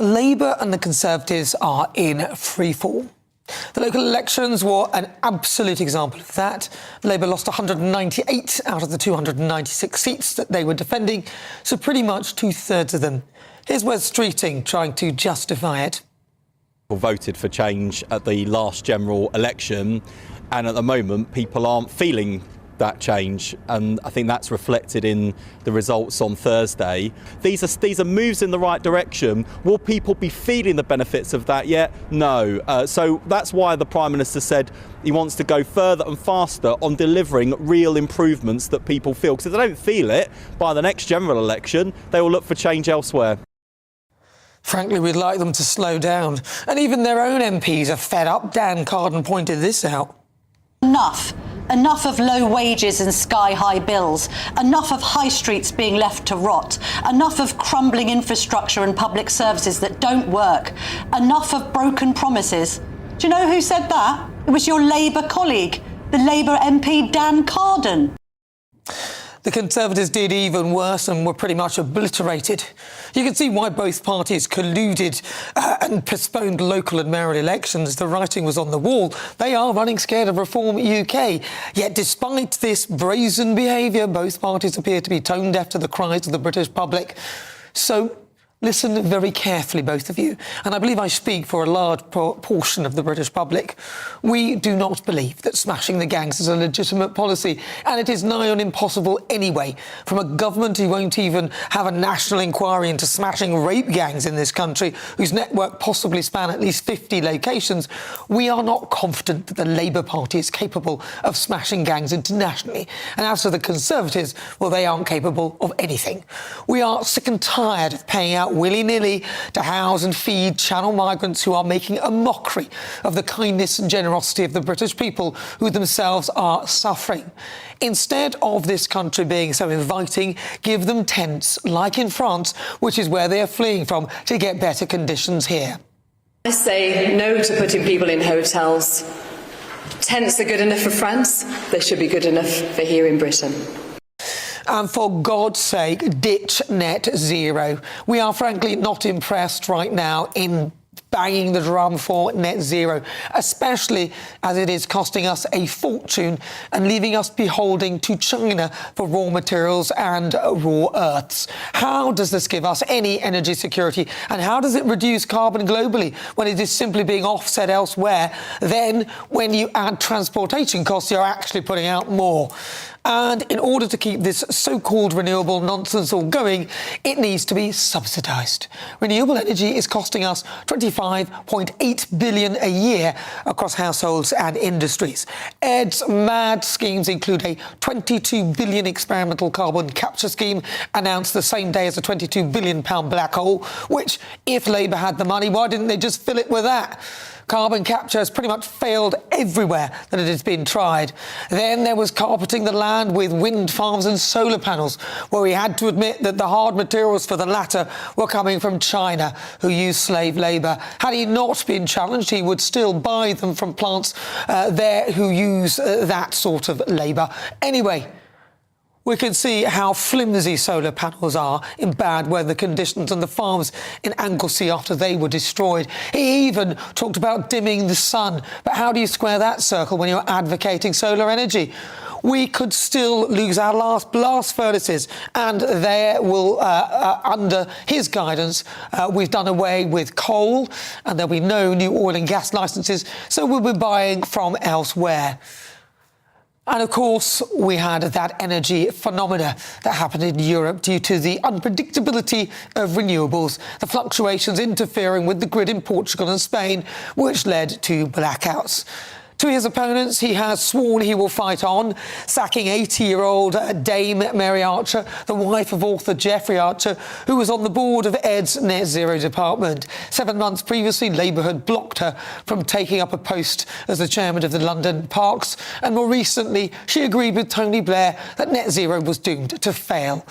Labour and the Conservatives are in freefall. The local elections were an absolute example of that. Labour lost 198 out of the 296 seats that they were defending, so pretty much two-thirds of them. Here's Wes Streeting trying to justify it. Voted for change at the last general election, and at the moment people aren't feeling that change, and I think that's reflected in the results on Thursday. These are moves in the right direction. Will people be feeling the benefits of that yet? No. So that's why the Prime Minister said he wants to go further and faster on delivering real improvements that people feel. Because if they don't feel it by the next general election, they will look for change elsewhere. Frankly, we'd like them to slow down. And even their own MPs are fed up. Dan Carden pointed this out. Enough of low wages and sky-high bills. Enough of high streets being left to rot. Enough of crumbling infrastructure and public services that don't work. Enough of broken promises. Do you know who said that? It was your Labour colleague, the Labour MP Dan Carden. The Conservatives did even worse and were pretty much obliterated. You can see why both parties colluded and postponed local and mayoral elections. The writing was on the wall. They are running scared of Reform UK. Yet despite this brazen behaviour, both parties appear to be tone deaf to the cries of the British public. So listen very carefully, both of you, and I believe I speak for a large portion of the British public. We do not believe that smashing the gangs is a legitimate policy, and it is nigh on impossible anyway. From a government who won't even have a national inquiry into smashing rape gangs in this country, whose network possibly span at least 50 locations, we are not confident that the Labour Party is capable of smashing gangs internationally. And as for the Conservatives, well, they aren't capable of anything. We are sick and tired of paying out willy-nilly to house and feed channel migrants who are making a mockery of the kindness and generosity of the British people, who themselves are suffering. Instead of this country being so inviting, give them tents, like in France, which is where they are fleeing from, to get better conditions here. I say no to putting people in hotels. Tents are good enough for France. They should be good enough for here in Britain. And for God's sake, ditch net zero. We are frankly not impressed right now in banging the drum for net zero, especially as it is costing us a fortune and leaving us beholding to China for raw materials and raw earths. How does this give us any energy security, and how does it reduce carbon globally when it is simply being offset elsewhere? Then, when you add transportation costs, you're actually putting out more. And in order to keep this so-called renewable nonsense all going, it needs to be subsidised. Renewable energy is costing us £25.8 billion a year across households and industries. ED's mad schemes include a £22 billion experimental carbon capture scheme announced the same day as a £22 billion black hole, which, if Labour had the money, why didn't they just fill it with that? Carbon capture has pretty much failed everywhere that it has been tried. Then there was carpeting the land with wind farms and solar panels, where we had to admit that the hard materials for the latter were coming from China, who used slave labour. Had he not been challenged, he would still buy them from plants there who use that sort of labour. Anyway, we can see how flimsy solar panels are in bad weather conditions on the farms in Anglesey after they were destroyed. He even talked about dimming the sun. But how do you square that circle when you're advocating solar energy? We could still lose our last blast furnaces, and there will, under his guidance, we've done away with coal, and there'll be no new oil and gas licences, so we'll be buying from elsewhere. And of course, we had that energy phenomena that happened in Europe due to the unpredictability of renewables, the fluctuations interfering with the grid in Portugal and Spain, which led to blackouts. To his opponents, he has sworn he will fight on, sacking 80-year-old Dame Mary Archer, the wife of author Geoffrey Archer, who was on the board of ED's Net Zero department. 7 months previously, Labour had blocked her from taking up a post as the chairman of the London Parks, and more recently, she agreed with Tony Blair that Net Zero was doomed to fail.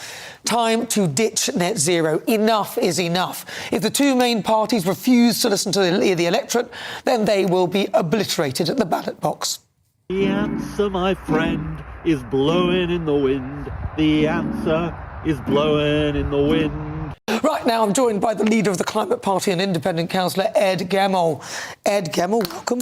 Time to ditch net zero. Enough is enough. If the two main parties refuse to listen to the electorate, then they will be obliterated at the ballot box. The answer, my friend, is blowing in the wind. The answer is blowing in the wind. Right now, I'm joined by the leader of the Climate Party and independent councillor, Ed Gemmell. Ed Gemmell, welcome.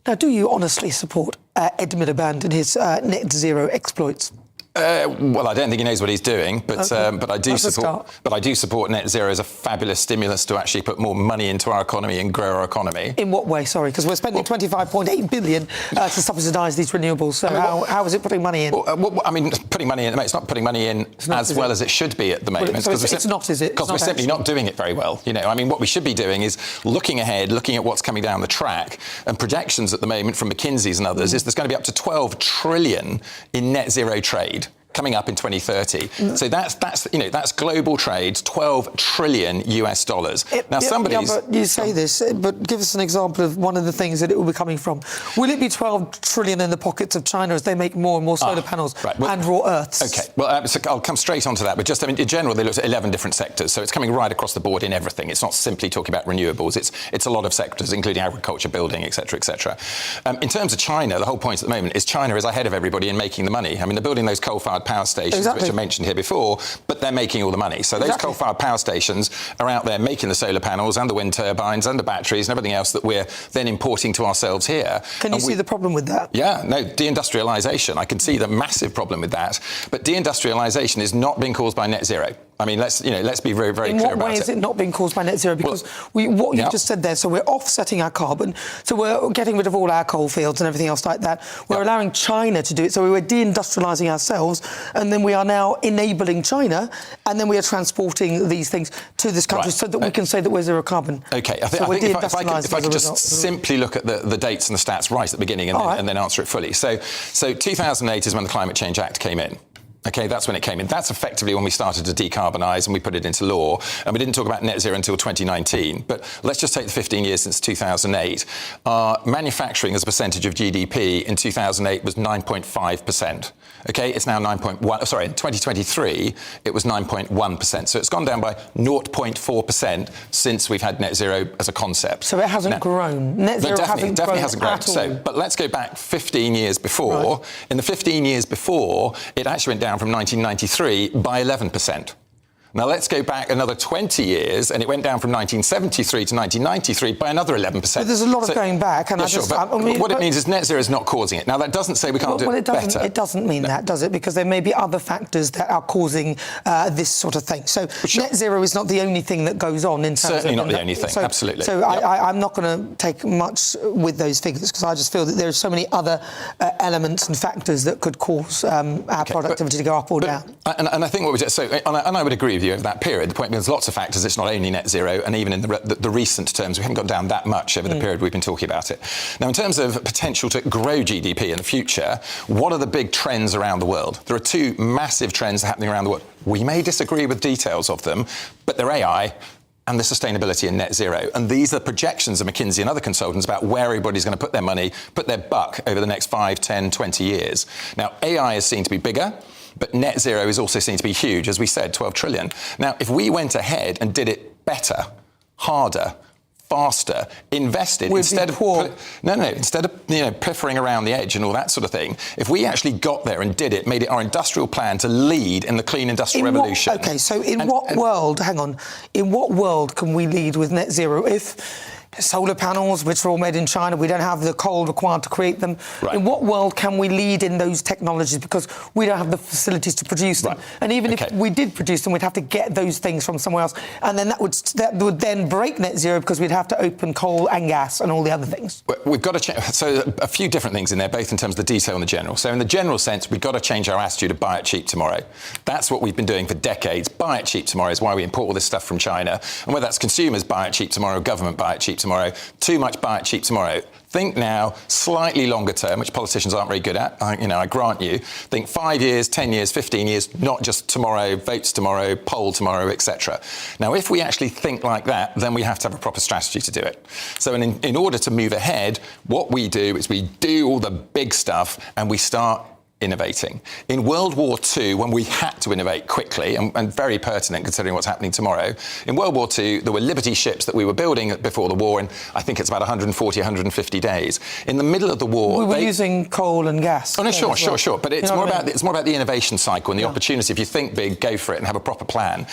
Now, do you honestly support Ed Miliband and his net zero exploits? Well, I don't think he knows what he's doing, but I do support net zero as a fabulous stimulus to actually put more money into our economy and grow our economy. In what way? Sorry, because we're spending 25.8 billion to subsidise these renewables. So how is it putting money in? Putting money in. It's not putting money in as well as it should be at the moment. So it's not, is it? Because we're simply not doing it very well. You know, I mean, what we should be doing is looking ahead, looking at what's coming down the track, and projections at the moment from McKinsey's and others is there's going to be up to 12 trillion in net zero trade coming up in 2030. So that's global trade, $12 trillion US dollars. But you say this, but give us an example of one of the things that it will be coming from. Will it be 12 trillion in the pockets of China as they make more and more solar panels and raw earths? Okay, well, so I'll come straight onto that. But just, I mean, in general, they looked at 11 different sectors. So it's coming right across the board in everything. It's not simply talking about renewables. It's a lot of sectors, including agriculture, building, et cetera, et cetera. In terms of China, the whole point at the moment is China is ahead of everybody in making the money. I mean, they're building those coal-fired power stations, which I mentioned here before, but they're making all the money. So those coal-fired power stations are out there making the solar panels and the wind turbines and the batteries and everything else that we're then importing to ourselves here. Can you see the problem with that? Yeah, no, deindustrialisation. I can see the massive problem with that. But deindustrialisation is not being caused by net zero. I mean, let's be very, very clear about it. In what way is it not being caused by net zero? Because what you just said there, so we're offsetting our carbon, so we're getting rid of all our coal fields and everything else like that. We're allowing China to do it, so we were deindustrialising ourselves, and then we are now enabling China, and then we are transporting these things to this country so that we can say that we're zero carbon. Okay, I think if I could just simply look at the dates and the stats right at the beginning and then answer it fully. So 2008 is when the Climate Change Act came in. Okay, that's when it came in. That's effectively when we started to decarbonise and we put it into law. And we didn't talk about net zero until 2019. But let's just take the 15 years since 2008. Manufacturing as a percentage of GDP in 2008 was 9.5%. Okay, it's now 9.1. Sorry, in 2023, it was 9.1%. So it's gone down by 0.4% since we've had net zero as a concept. So it hasn't grown. Net zero definitely hasn't grown. So, but let's go back 15 years before. Right. In the 15 years before, it actually went down from 1993 by 11%. Now, let's go back another 20 years, and it went down from 1973 to 1993 by another 11%. But there's a lot of going back. And what it means is net zero is not causing it. Now, that doesn't say we can't do it better. It doesn't mean that, does it? Because there may be other factors that are causing this sort of thing. So net zero is not the only thing that goes on in terms of... Certainly not the only thing, absolutely. So I'm not going to take much with those figures because I just feel that there are so many other elements and factors that could cause our productivity to go up or down. And I think what we just... And I would agree with you over that period. The point being there's lots of factors. It's not only net zero, and even in the recent terms, we haven't got down that much over the period we've been talking about it. Now, in terms of potential to grow GDP in the future, what are the big trends around the world? There are two massive trends happening around the world. We may disagree with details of them, but they're AI and the sustainability in net zero. And these are projections of McKinsey and other consultants about where everybody's going to put their money, put their buck over the next 5, 10, 20 years. Now, AI is seen to be bigger, but net zero is also seen to be huge, as we said, 12 trillion. Now, if we went ahead and did it better, harder, faster, invested instead of piffering around the edge and all that sort of thing, if we actually got there and did it, made it our industrial plan to lead in the clean industrial revolution. In what world can we lead with net zero if solar panels, which are all made in China, we don't have the coal required to create them. Right. In what world can we lead in those technologies? Because we don't have the facilities to produce them. Right. And even if we did produce them, we'd have to get those things from somewhere else. And then that would then break net zero because we'd have to open coal and gas and all the other things. We've got to change. So a few different things in there, both in terms of the detail and the general. So in the general sense, we've got to change our attitude to buy it cheap tomorrow. That's what we've been doing for decades. Buy it cheap tomorrow is why we import all this stuff from China. And whether that's consumers buy it cheap tomorrow, government buy it cheap tomorrow, too much buy it cheap tomorrow. Think now, slightly longer term, which politicians aren't very good at, I grant you. Think 5 years, 10 years, 15 years, not just tomorrow, votes tomorrow, poll tomorrow, etc. Now, if we actually think like that, then we have to have a proper strategy to do it. So in order to move ahead, what we do is we do all the big stuff and we start innovating. In World War II, when we had to innovate quickly, and very pertinent considering what's happening tomorrow, in World War II, there were Liberty ships that we were building before the war, and I think it's about 140, 150 days. In the middle of the war... We were using coal and gas. Oh, no, sure. But it's, it's more about the innovation cycle and the Yeah. opportunity. If you think big, go for it and have a proper plan.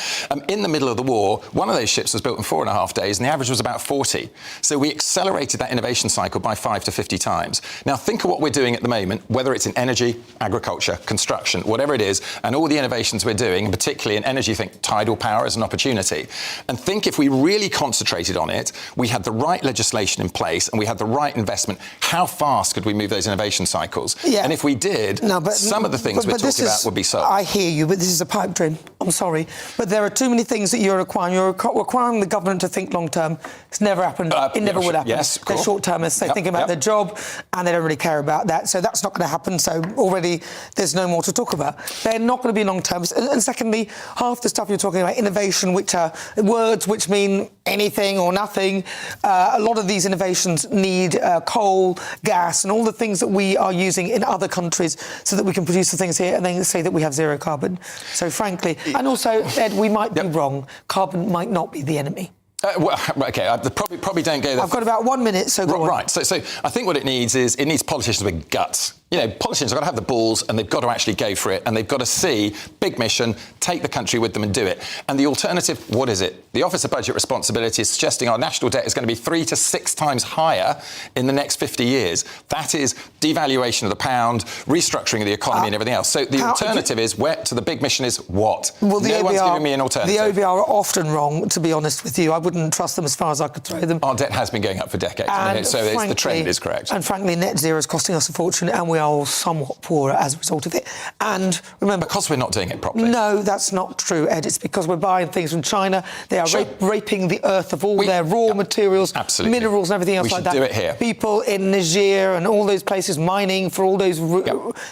In the middle of the war, one of those ships was built in 4.5 days, and the average was about 40. So we accelerated that innovation cycle by 5 to 50 times. Now, think of what we're doing at the moment, whether it's in energy, agriculture, construction, whatever it is, and all the innovations we're doing, and particularly in energy, think tidal power as an opportunity. And think if we really concentrated on it, we had the right legislation in place and we had the right investment, how fast could we move those innovation cycles? Yeah. And if we did, some of the things we're talking about would be solved. I hear you, but this is a pipe dream. I'm sorry. But there are too many things that you're requiring. You're requiring the government to think long-term. It's never happened. It never would happen. Yes, They're short-termists. They think about their job and they don't really care about that. So that's not going to happen. So already there's no more to talk about. They're not going to be long-termists. And secondly, half the stuff you're talking about, innovation, which are words which mean anything or nothing. A lot of these innovations need coal, gas, and all the things that we are using in other countries so that we can produce the things here and then say that we have zero carbon. So frankly, and also, Ed, we might be wrong. Carbon might not be the enemy. Well, OK, probably don't go there. I've got about 1 minute, so go on. Right, so I think what it needs is politicians with guts. You know, politicians have got to have the balls and they've got to actually go for it and they've got to see, big mission, take the country with them and do it. And the alternative, what is it? The Office of Budget Responsibility is suggesting our national debt is going to be 3 to 6 times higher in the next 50 years. That is devaluation of the pound, restructuring of the economy and everything else. So the alternative is, to the big mission is what? Well, no one's giving me an alternative. The OBR are often wrong, to be honest with you. I wouldn't trust them as far as I could throw them. Our debt has been going up for decades, the trend is correct. And frankly, net zero is costing us a fortune and we are all somewhat poorer as a result of it. And remember... Because we're not doing it properly. No, that's not true, Ed. It's because we're buying things from China. They are raping the earth of all their raw materials, minerals and everything else like that. We should do it here. People in Niger and all those places mining for all those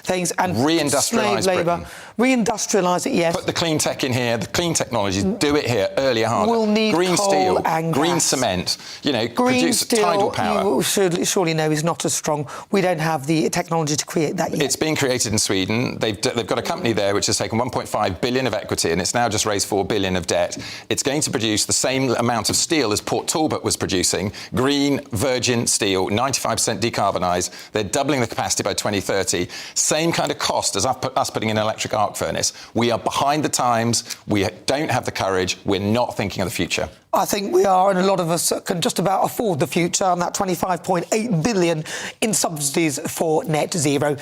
things and reindustrialise labour. Reindustrialise it, yes. Put the clean tech in here, the clean technologies, do it here, earlier, harder. We'll need green coal steel, and green gas. cement, Green produce steel, tidal power. You should surely know is not as strong. We don't have the technology to create that yet. It's being created in Sweden. They've got a company there which has taken 1.5 billion of equity and it's now just raised 4 billion of debt. It's going to produce the same amount of steel as Port Talbot was producing. Green, virgin steel, 95% decarbonised. They're doubling the capacity by 2030. Same kind of cost as us putting in an electric arc furnace. We are behind the times. We don't have the courage. We're not thinking of the future. I think we are, and a lot of us can just about afford the future, and that 25.8 billion in subsidies for net zero.